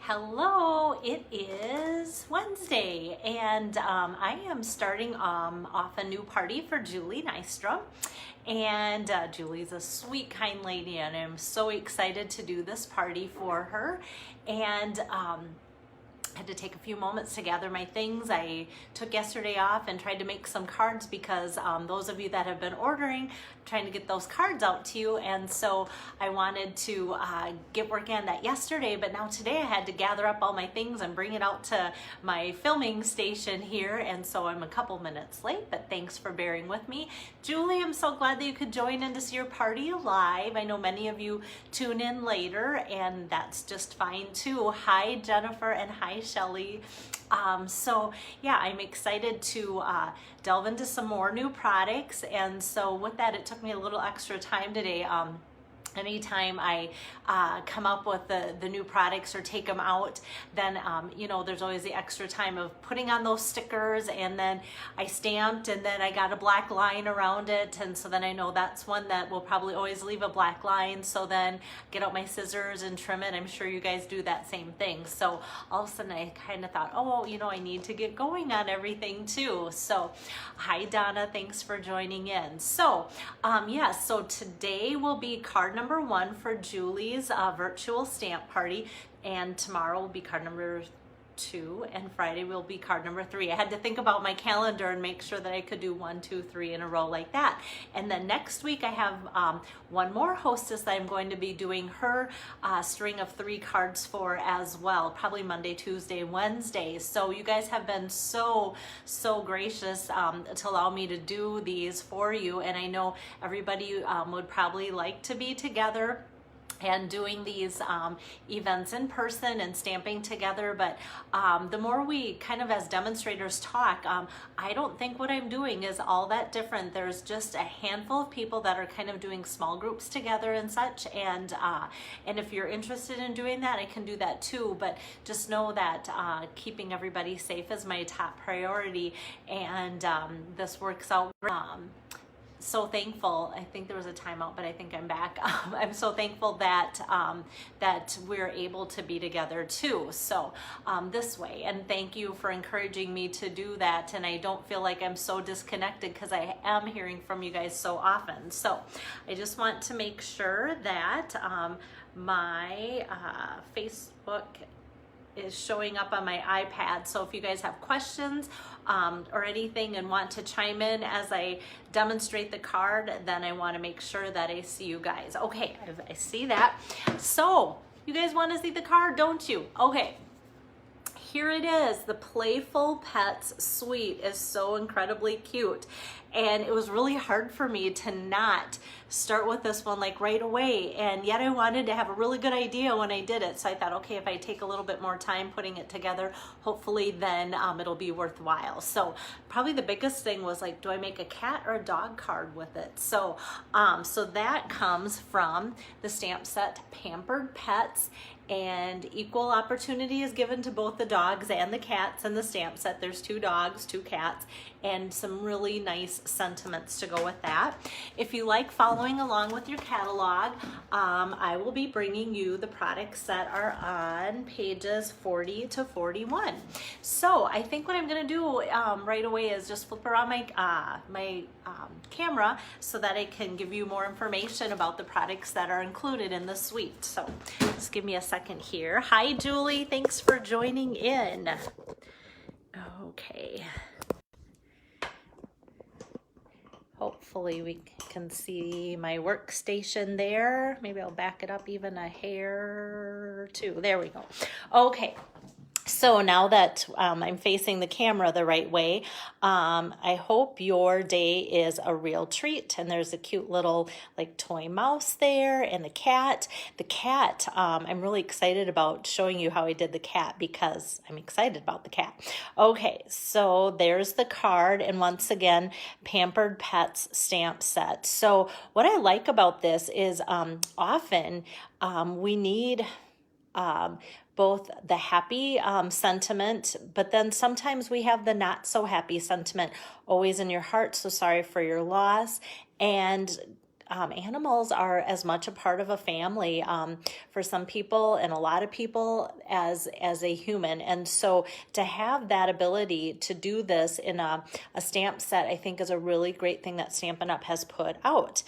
Hello, it is Wednesday and I am starting off a new party for Julie Nystrom. And Julie's a sweet, kind lady, and I'm so excited to do this party for her. And I had to take a few moments to gather my things. I took yesterday off and tried to make some cards because those of you that have been ordering, I'm trying to get those cards out to you. And so I wanted to get working on that yesterday, but now today I had to gather up all my things and bring it out to my filming station here. And so I'm a couple minutes late, but thanks for bearing with me. Julie, I'm so glad that you could join in to see your party live. I know many of you tune in later, and that's just fine too. Hi, Jennifer, and hi, Shelly. So yeah, I'm excited to delve into some more new products. And so with that, it took me a little extra time today. Anytime I come up with the new products or take them out, then you know, there's always the extra time of putting on those stickers, and then I stamped, and then I got a black line around it, and so then I know that's one that will probably always leave a black line. So then get out my scissors and trim it. I'm sure you guys do that same thing. So all of a sudden I kind of thought, oh, you know, I need to get going on everything too. So hi Donna, thanks for joining in. So yeah, so today will be card number 1 for Julie's virtual stamp party, and tomorrow will be card number 2, and Friday will be card number 3. I had to think about my calendar and make sure that I could do 1, 2, 3 in a row like that. And then next week I have one more hostess that I'm going to be doing her string of 3 cards for as well, probably Monday, Tuesday, Wednesday. So you guys have been so gracious to allow me to do these for you, and I know everybody would probably like to be together and doing these events in person and stamping together. But the more we kind of as demonstrators talk, I don't think what I'm doing is all that different. There's just a handful of people that are kind of doing small groups together and such, and if you're interested in doing that, I can do that too. But just know that keeping everybody safe is my top priority, and this works out. So thankful. I think there was a timeout, but I think I'm back. I'm so thankful that that we're able to be together too. So this way, and thank you for encouraging me to do that. And I don't feel like I'm so disconnected because I am hearing from you guys so often. So I just want to make sure that my Facebook is showing up on my iPad. So if you guys have questions or anything and want to chime in as I demonstrate the card, then I want to make sure that I see you guys. Okay, I see that. So you guys want to see the card, don't you? Okay. Here it is. The Playful Pets Suite is so incredibly cute. And it was really hard for me to not start with this one like right away. And yet I wanted to have a really good idea when I did it. So I thought, okay, if I take a little bit more time putting it together, hopefully then it'll be worthwhile. So probably the biggest thing was like, do I make a cat or a dog card with it? So, so that comes from the stamp set Pampered Pets. And equal opportunity is given to both the dogs and the cats in the stamp set. There's 2 dogs, 2 cats, and some really nice sentiments to go with that. If you like following along with your catalog, I will be bringing you the products that are on pages 40 to 41. So I think what I'm going to do right away is just flip around my camera so that I can give you more information about the products that are included in the suite. So just give me a second here. Hi, Julie. Thanks for joining in. Okay. Hopefully we can see my workstation there. Maybe I'll back it up even a hair or 2. There we go. Okay. So now that I'm facing the camera the right way, I hope your day is a real treat. And there's a cute little like toy mouse there, and the cat. The cat, I'm really excited about showing you how I did the cat because I'm excited about the cat. Okay, so there's the card, and once again, Pampered Pets stamp set. So what I like about this is often we need both the happy sentiment, but then sometimes we have the not so happy sentiment, always in your heart, so sorry for your loss. And animals are as much a part of a family for some people and a lot of people as a human. And so to have that ability to do this in a stamp set, I think is a really great thing that Stampin' Up! Has put out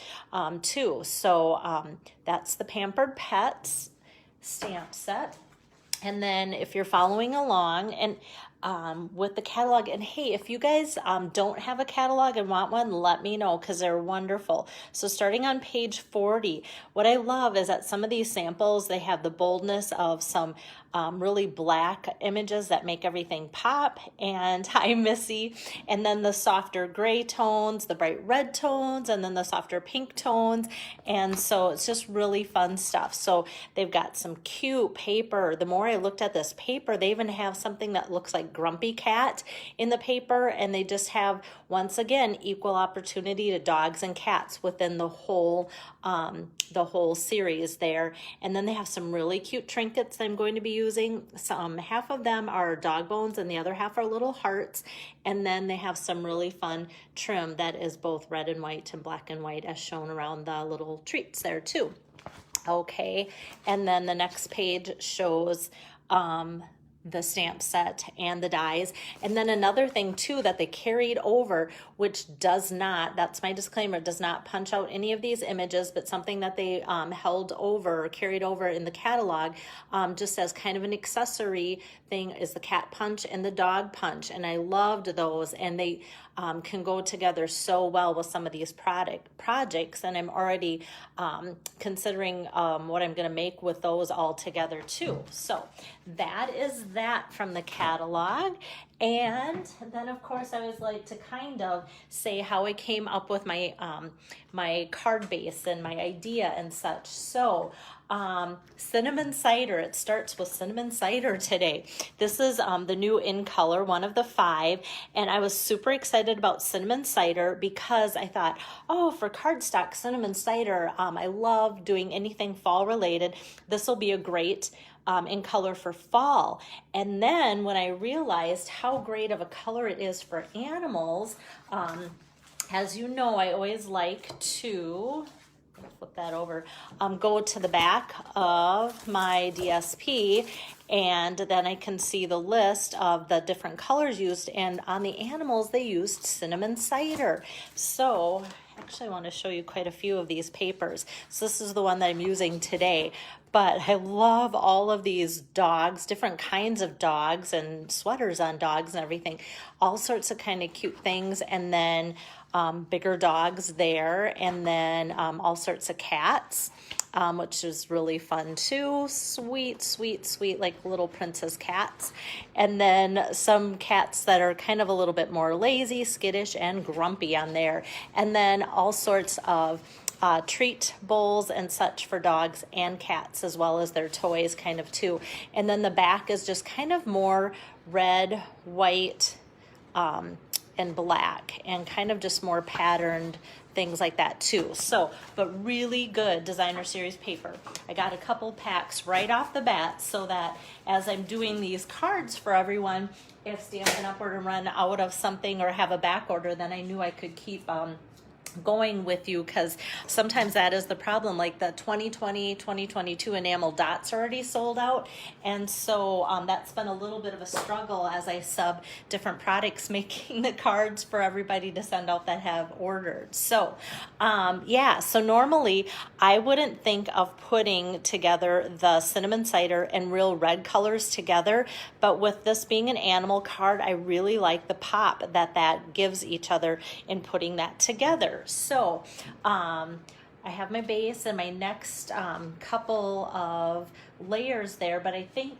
too. So that's the Pampered Pets stamp set. And then if you're following along and with the catalog, and hey, if you guys don't have a catalog and want one, let me know because they're wonderful. So starting on page 40, what I love is that some of these samples, they have the boldness of some really black images that make everything pop, and hi Missy, and then the softer gray tones, the bright red tones, and then the softer pink tones. And so it's just really fun stuff. So they've got some cute paper. The more I looked at this paper, they even have something that looks like Grumpy Cat in the paper, and they just have, once again, equal opportunity to dogs and cats within the whole series there. And then they have some really cute trinkets that I'm going to be using. Some, half of them are dog bones and the other half are little hearts. And then they have some really fun trim that is both red and white and black and white as shown around the little treats there too. Okay, and then the next page shows the stamp set and the dies. And then another thing too that they carried over, which does not, that's my disclaimer, does not punch out any of these images, but something that they held over or carried over in the catalog just as kind of an accessory thing is the cat punch and the dog punch. And I loved those, and they can go together so well with some of these projects, and I'm already considering what I'm going to make with those all together too. So that is that from the catalog. And then of course I always like to kind of say how I came up with my my card base and my idea and such. So cinnamon cider, it starts with cinnamon cider today. This is the new in color, one of the 5, and I was super excited about cinnamon cider because I thought, oh, for cardstock cinnamon cider, I love doing anything fall related. This will be a great in color for fall. And then when I realized how great of a color it is for animals, as you know, I always like to flip that over, go to the back of my DSP, and then I can see the list of the different colors used, and on the animals they used cinnamon cider. So actually I want to show you quite a few of these papers. So this is the one that I'm using today, but I love all of these dogs, different kinds of dogs and sweaters on dogs and everything, all sorts of kind of cute things, and then bigger dogs there, and then all sorts of cats, which is really fun too. Sweet, sweet, sweet, like little princess cats. And then some cats that are kind of a little bit more lazy, skittish, and grumpy on there. And then all sorts of treat bowls and such for dogs and cats, as well as their toys kind of too. And then the back is just kind of more red, white, and black, and kind of just more patterned things like that too. So, but really good designer series paper. I got a couple packs right off the bat so that as I'm doing these cards for everyone, if Stampin' Up! Were to run out of something or have a back order, then I knew I could keep going with you, because sometimes that is the problem. Like the 2020 2022 enamel dots are already sold out, and so that's been a little bit of a struggle as I sub different products making the cards for everybody to send out that have ordered. So yeah, so normally I wouldn't think of putting together the cinnamon cider and real red colors together, but with this being an animal card, I really like the pop that gives each other in putting that together. So I have my base and my next couple of layers there, but I think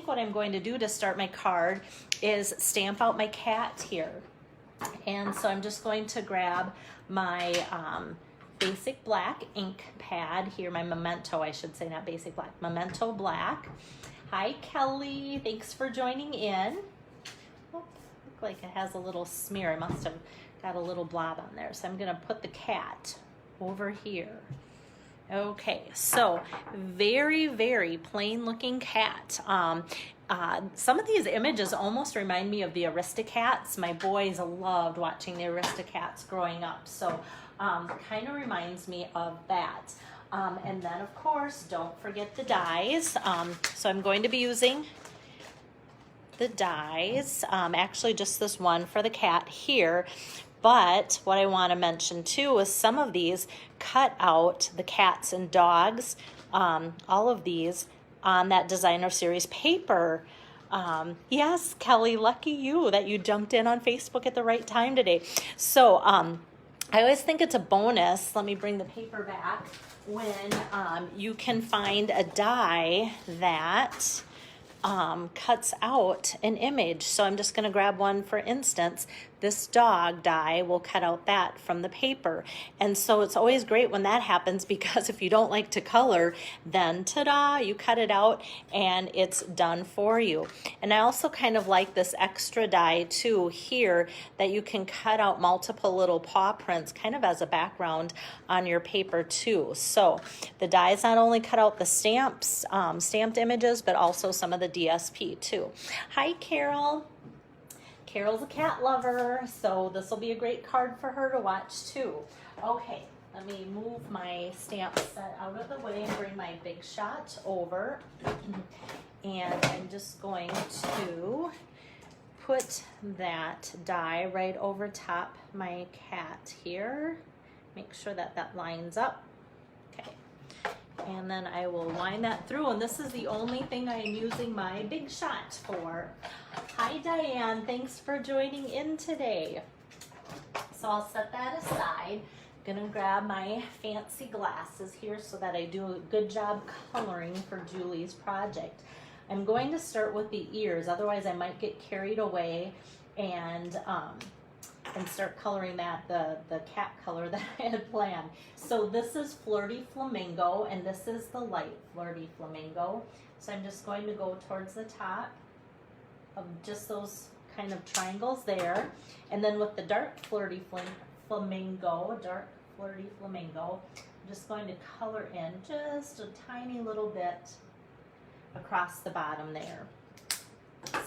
what I'm going to do to start my card is stamp out my cat here. And so I'm just going to grab my basic black ink pad here, my Memento, I should say, not basic black, Memento black. Hi Kelly, thanks for joining in. Oh, look like it has a little smear. I must have got a little blob on there. So I'm gonna put the cat over here. Okay, so very, very plain looking cat. Some of these images almost remind me of the Aristocats. My boys loved watching the Aristocats growing up. So kind of reminds me of that. And then of course, don't forget the dies. So I'm going to be using the dies, actually just this one for the cat here. But what I want to mention too is some of these cut out the cats and dogs, all of these on that designer series paper. Yes, Kelly, lucky you that you jumped in on Facebook at the right time today. So I always think it's a bonus. Let me bring the paper back. When you can find a die that cuts out an image. So I'm just going to grab one, for instance. This dog die will cut out that from the paper. And so it's always great when that happens, because if you don't like to color, then ta-da, you cut it out and it's done for you. And I also kind of like this extra die too here, that you can cut out multiple little paw prints kind of as a background on your paper too. So the dies not only cut out the stamps, stamped images, but also some of the DSP too. Hi, Carol. Carol's a cat lover, so this will be a great card for her to watch too. Okay, let me move my stamp set out of the way and bring my Big Shot over. And I'm just going to put that die right over top my cat here. Make sure that that lines up. Okay. And then I will line that through, and this is the only thing I am using my Big Shot for. Hi, Diane. Thanks for joining in today. So I'll set that aside. I'm gonna grab my fancy glasses here so that I do a good job coloring for Julie's project. I'm going to start with the ears, otherwise I might get carried away and start coloring that, the cat color that I had planned. So this is Flirty Flamingo, and this is the light Flirty Flamingo. So I'm just going to go towards the top of just those kind of triangles there. And then with the dark Flirty Flamingo, I'm just going to color in just a tiny little bit across the bottom there.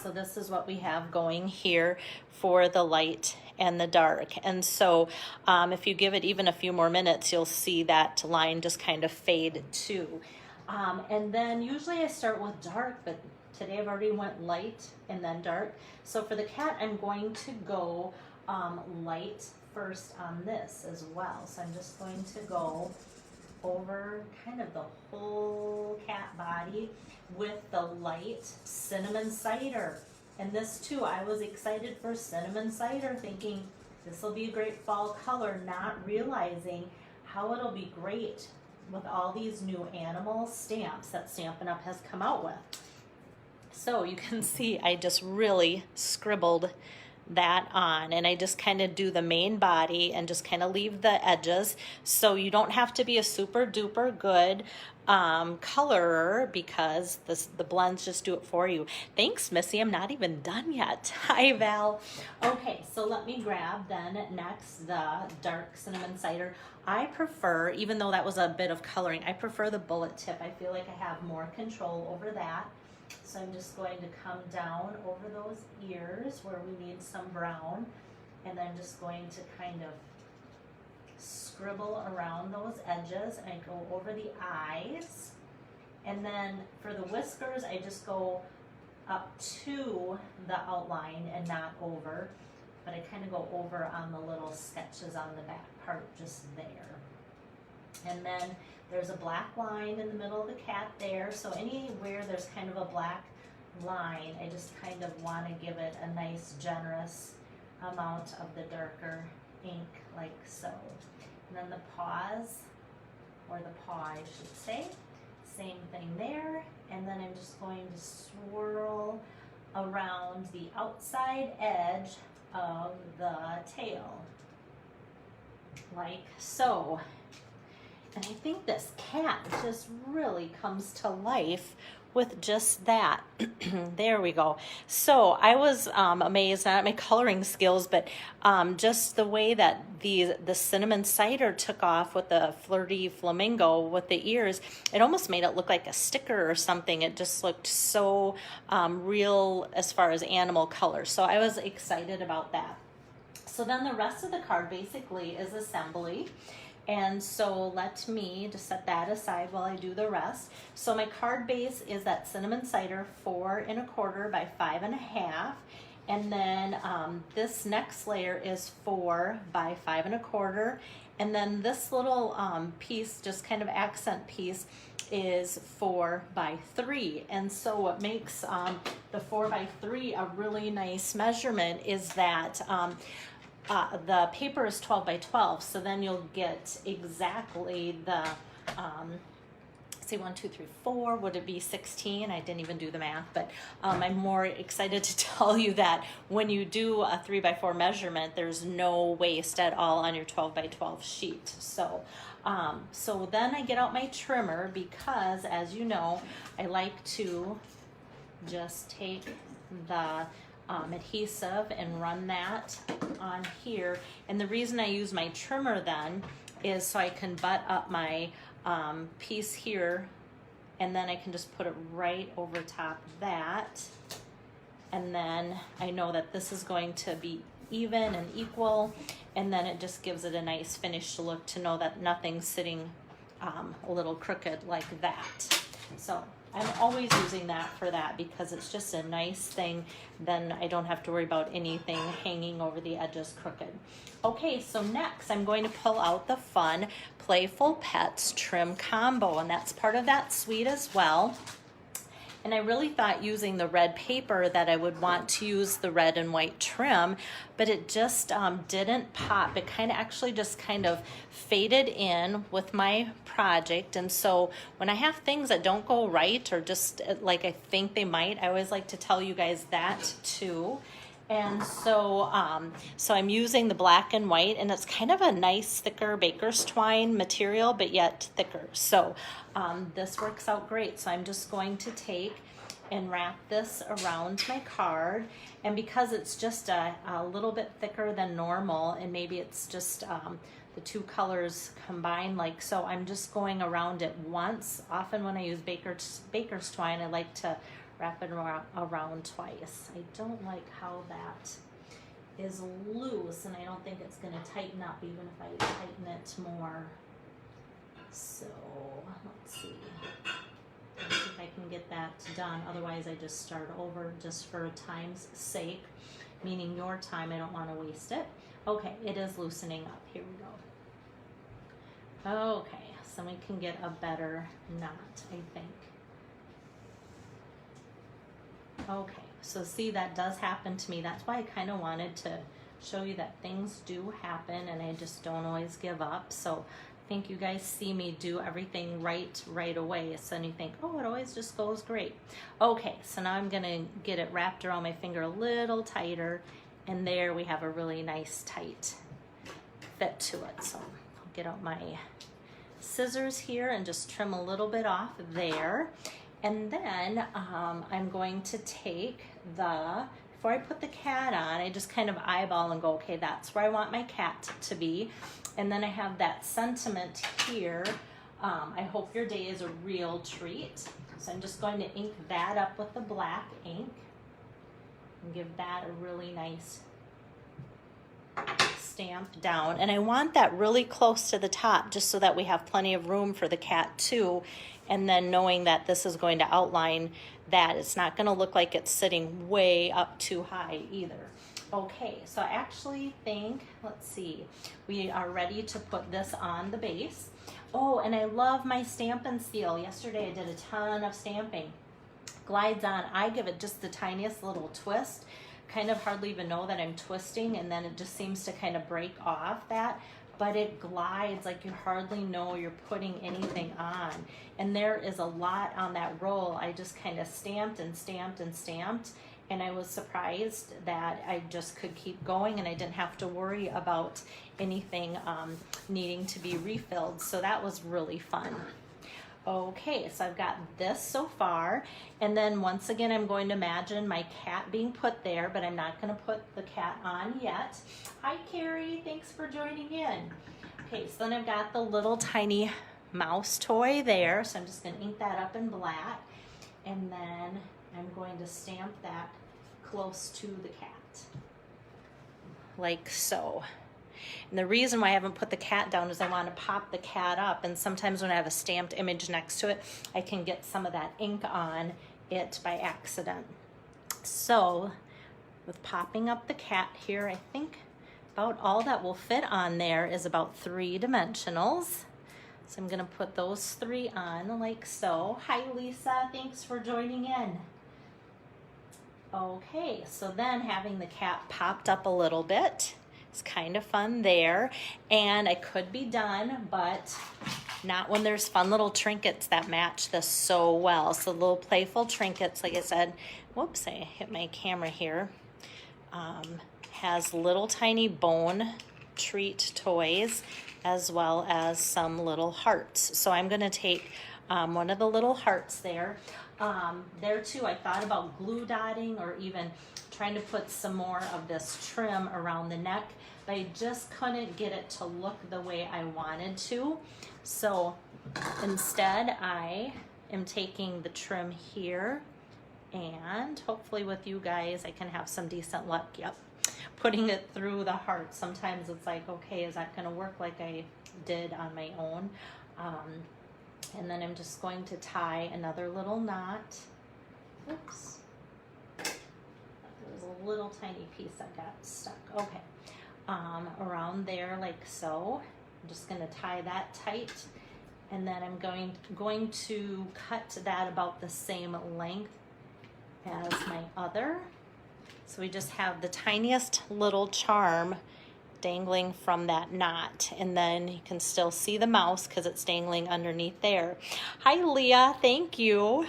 So this is what we have going here for the light and the dark. And so if you give it even a few more minutes, you'll see that line just kind of fade too. And then usually I start with dark, but today I've already went light and then dark. So for the cat, I'm going to go light first on this as well. So I'm just going to go over kind of the whole cat body with the light cinnamon cider. And this too, I was excited for cinnamon cider, thinking this will be a great fall color, not realizing how it'll be great with all these new animal stamps that Stampin' Up! Has come out with. So you can see I just really scribbled that on, and I just kind of do the main body and just kind of leave the edges, so you don't have to be a super duper good colorer, because the blends just do it for you. Thanks, Missy. I'm not even done yet. Hi, Val. Okay, so let me grab then next the dark cinnamon cider. I prefer, even though that was a bit of coloring, I prefer the bullet tip. I feel like I have more control over that. So I'm just going to come down over those ears where we need some brown, and then just going to kind of scribble around those edges, and I go over the eyes. And then for the whiskers, I just go up to the outline and not over, but I kind of go over on the little sketches on the back part just there. And then there's a black line in the middle of the cat there, so anywhere there's kind of a black line, I just kind of want to give it a nice generous amount of the darker ink, like so. And then the paws, or the paw I should say, same thing there. And then I'm just going to swirl around the outside edge of the tail, like so. And I think this cat just really comes to life with just that. There we go. So I was amazed, not at my coloring skills, but just the way that the cinnamon cider took off with the Flirty Flamingo with the ears. It almost made it look like a sticker or something. It just looked so real as far as animal color. So I was excited about that. So then the rest of the card basically is assembly. And so let me just set that aside while I do the rest. So my card base is that cinnamon cider 4 1/4 by 5 1/2. And then this next layer is 4 by 5 1/4. And then this little piece, just kind of accent piece, is 4 by 3. And so what makes the 4 by 3 a really nice measurement is that the paper is 12 by 12, so then you'll get exactly the, see, 1, 2, 3, 4, would it be 16? I didn't even do the math, but I'm more excited to tell you that when you do a 3 by 4 measurement, there's no waste at all on your 12 by 12 sheet. So, so then I get out my trimmer because, as you know, I like to just take the adhesive and run that on here. And the reason I use my trimmer then is so I can butt up my piece here, and then I can just put it right over top of that. And then I know that this is going to be even and equal, and then it just gives it a nice finished look to know that nothing's sitting a little crooked like that. So I'm always using that for that because it's just a nice thing. Then I don't have to worry about anything hanging over the edges crooked. Okay, so next I'm going to pull out the fun Playful Pets Trim Combo, and that's part of that suite as well. And I really thought using the red paper that I would want to use the red and white trim, but it just didn't pop. It actually just kind of faded in with my project. And so when I have things that don't go right or just like I think they might, I always like to tell you guys that too. And so, so I'm using the black and white, and it's kind of a nice thicker baker's twine material, but yet thicker. So this works out great. So I'm just going to take and wrap this around my card. And because it's just a little bit thicker than normal, and maybe it's just the two colors combined like so, I'm just going around it once. Often when I use baker's twine, I like to wrap it around twice. I don't like how that is loose, and I don't think it's going to tighten up even if I tighten it more. So let's see. Let's see if I can get that done. Otherwise, I just start over just for time's sake, meaning your time. I don't want to waste it. Okay, it is loosening up. Here we go. Okay, so we can get a better knot, I think. Okay, so see, that does happen to me. That's why I kind of wanted to show you that things do happen, and I just don't always give up. So I think you guys see me do everything right away. So then you think, oh, it always just goes great. Okay, so now I'm gonna get it wrapped around my finger a little tighter, and there we have a really nice tight fit to it. So I'll get out my scissors here and just trim a little bit off there. And then I'm going to take before I put the cat on, I just kind of eyeball and go, okay, that's where I want my cat to be. And then I have that sentiment here. I hope your day is a real treat. So I'm just going to ink that up with the black ink and give that a really nice stamp down. And I want that really close to the top just so that we have plenty of room for the cat too. And then knowing that this is going to outline that, it's not going to look like it's sitting way up too high either. Okay, so I actually think, let's see, we are ready to put this on the base. Oh, and I love my stamp and seal. Yesterday I did a ton of stamping. Glides on. I give it just the tiniest little twist. Kind of hardly even know that I'm twisting, and then it just seems to kind of break off that. But it glides like you hardly know you're putting anything on. And there is a lot on that roll. I just kind of stamped and stamped and stamped, and I was surprised that I just could keep going and I didn't have to worry about anything needing to be refilled. So that was really fun. Okay, so I've got this so far, and then once again I'm going to imagine my cat being put there, but I'm not going to put the cat on yet. Hi Carrie, thanks for joining in. Okay, so then I've got the little tiny mouse toy there, so I'm just going to ink that up in black, and then I'm going to stamp that close to the cat. like so. And the reason why I haven't put the cat down is I want to pop the cat up, and sometimes when I have a stamped image next to it, I can get some of that ink on it by accident. So with popping up the cat here, I think about all that will fit on there is about 3 dimensionals. So I'm gonna put those 3 on like so. Hi Lisa, thanks for joining in. Okay, so then having the cat popped up a little bit, it's kind of fun there. And I could be done, but not when there's fun little trinkets that match this so well. So little playful trinkets, like I said, whoops, I hit my camera here. Has little tiny bone treat toys as well as some little hearts. So I'm gonna take one of the little hearts there. There too, I thought about glue dotting or even trying to put some more of this trim around the neck, but I just couldn't get it to look the way I wanted to. So instead I am taking the trim here, and hopefully with you guys I can have some decent luck. Yep, putting it through the heart. Sometimes it's like, okay, is that gonna work like I did on my own? And then I'm just going to tie another little knot. Oops. There was a little tiny piece that got stuck. Okay. Around there like so. I'm just going to tie that tight. And then I'm going to cut that about the same length as my other. So we just have the tiniest little charm dangling from that knot, and then you can still see the mouse because it's dangling underneath there. Hi Leah, thank you.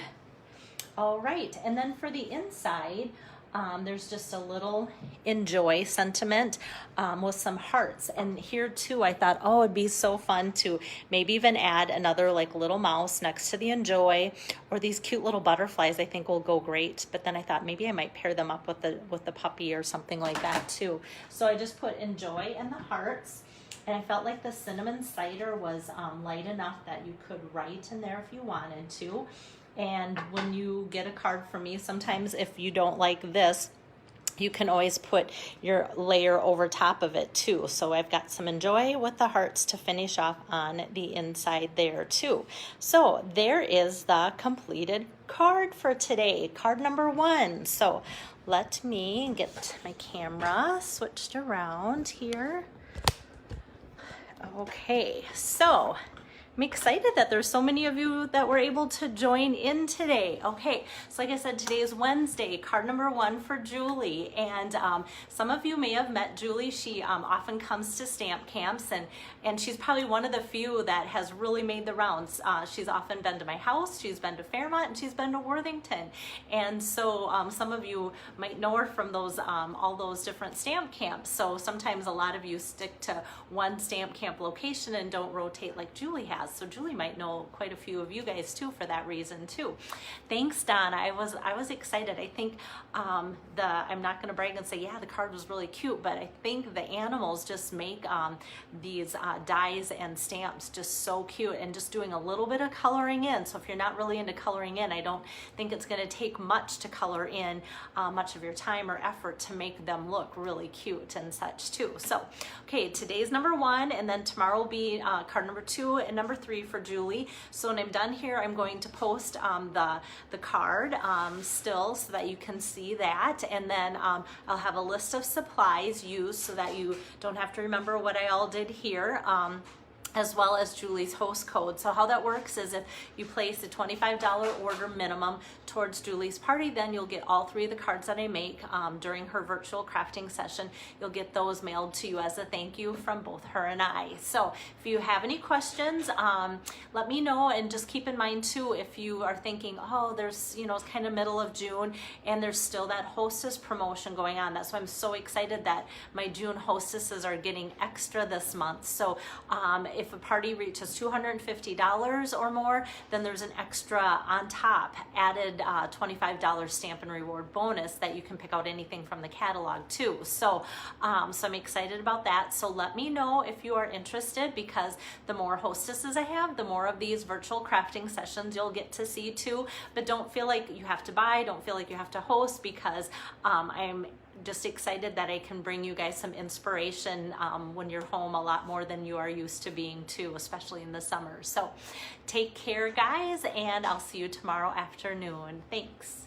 All right, and then for the inside, there's just a little enjoy sentiment with some hearts. And here too, I thought, oh, it'd be so fun to maybe even add another like little mouse next to the enjoy, or these cute little butterflies I think will go great. But then I thought maybe I might pair them up with the puppy or something like that too. So I just put enjoy and the hearts. And I felt like the cinnamon cider was light enough that you could write in there if you wanted to. And when you get a card from me, sometimes if you don't like this, you can always put your layer over top of it too. So I've got some enjoy with the hearts to finish off on the inside there too. So there is the completed card for today, card number 1. So let me get my camera switched around here. Okay, so I'm excited that there's so many of you that were able to join in today. Okay, so like I said, today is Wednesday, card number 1 for Julie. And some of you may have met Julie. She often comes to stamp camps, and she's probably one of the few that has really made the rounds. She's often been to my house, she's been to Fairmont, and she's been to Worthington. And so some of you might know her from those all those different stamp camps. So sometimes a lot of you stick to one stamp camp location and don't rotate like Julie has. So Julie might know quite a few of you guys too for that reason too. Thanks, Donna. I was excited. I think I'm not going to brag and say, yeah, the card was really cute, but I think the animals just make these dies and stamps just so cute, and just doing a little bit of coloring in. So if you're not really into coloring in, I don't think it's going to take much to color in, much of your time or effort to make them look really cute and such too. So, okay, today's number 1, and then tomorrow will be card number 2 and number 3 for Julie. So when I'm done here, I'm going to post the card still so that you can see that, and then I'll have a list of supplies used so that you don't have to remember what I all did here. As well as Julie's host code. So how that works is if you place a $25 order minimum towards Julie's party, then you'll get all 3 of the cards that I make during her virtual crafting session. You'll get those mailed to you as a thank you from both her and I. So if you have any questions, let me know, and just keep in mind too, if you are thinking, oh, there's, it's kind of middle of June and there's still that hostess promotion going on. That's why I'm so excited that my June hostesses are getting extra this month. So if a party reaches $250 or more, then there's an extra on top added $25 stamp and reward bonus that you can pick out anything from the catalog too. So, so I'm excited about that. So let me know if you are interested, because the more hostesses I have, the more of these virtual crafting sessions you'll get to see too. But don't feel like you have to buy, don't feel like you have to host, because I'm just excited that I can bring you guys some inspiration when you're home a lot more than you are used to being too, especially in the summer. So take care, guys, and I'll see you tomorrow afternoon. Thanks.